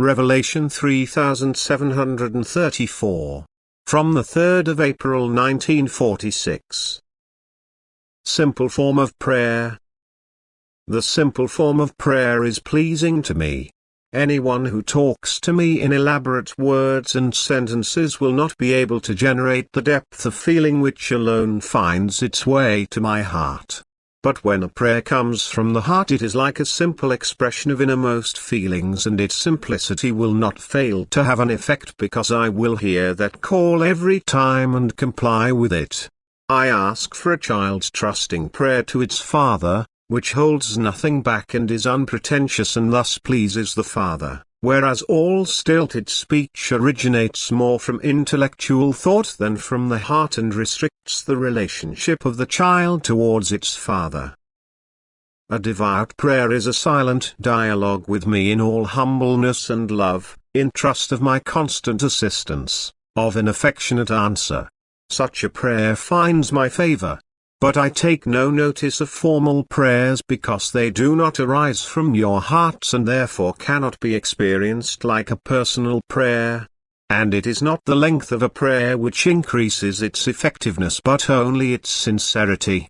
Revelation 3734. From the 3rd of April 1946. Simple form of prayer. The simple form of prayer is pleasing to me. Anyone who talks to me in elaborate words and sentences will not be able to generate the depth of feeling which alone finds its way to my heart. But when a prayer comes from the heart, it is like a simple expression of innermost feelings, and its simplicity will not fail to have an effect, because I will hear that call every time and comply with it. I ask for a child's trusting prayer to its father, which holds nothing back and is unpretentious and thus pleases the Father, whereas all stilted speech originates more from intellectual thought than from the heart and restricts the relationship of the child towards its father. A devout prayer is a silent dialogue with me in all humbleness and love, in trust of my constant assistance, of an affectionate answer. Such a prayer finds my favor. But I take no notice of formal prayers, because they do not arise from your hearts and therefore cannot be experienced like a personal prayer. And it is not the length of a prayer which increases its effectiveness, but only its sincerity.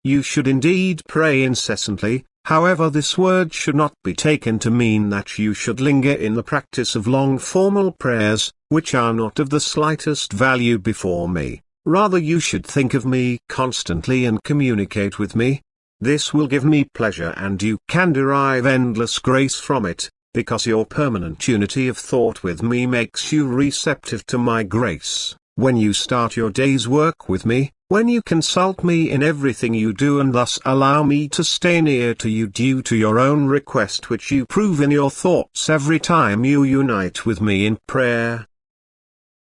You should indeed pray incessantly, however this word should not be taken to mean that you should linger in the practice of long formal prayers, which are not of the slightest value before me. Rather you should think of me constantly and communicate with me. This will give me pleasure, and you can derive endless grace from it, because your permanent unity of thought with me makes you receptive to my grace. When you start your day's work with me, when you consult me in everything you do and thus allow me to stay near to you due to your own request, which you prove in your thoughts every time you unite with me in prayer.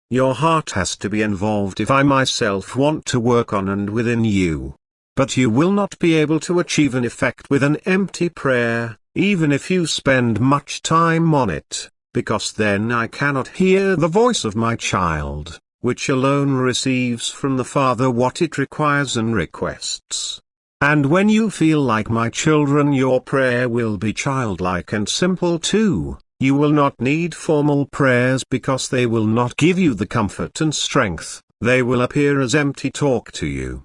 Your heart has to be involved if I myself want to work on and within you. But you will not be able to achieve an effect with an empty prayer, even if you spend much time on it, because then I cannot hear the voice of my child, which alone receives from the Father what it requires and requests. And when you feel like my children, your prayer will be childlike and simple too. You will not need formal prayers, because they will not give you the comfort and strength, they will appear as empty talk to you.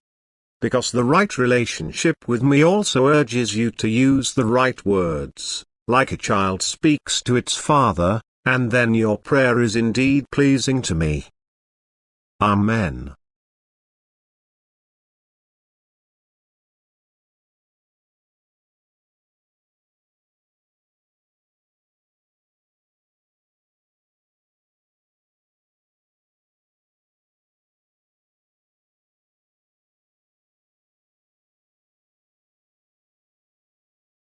Because the right relationship with me also urges you to use the right words, like a child speaks to its father, and then your prayer is indeed pleasing to me. Amen.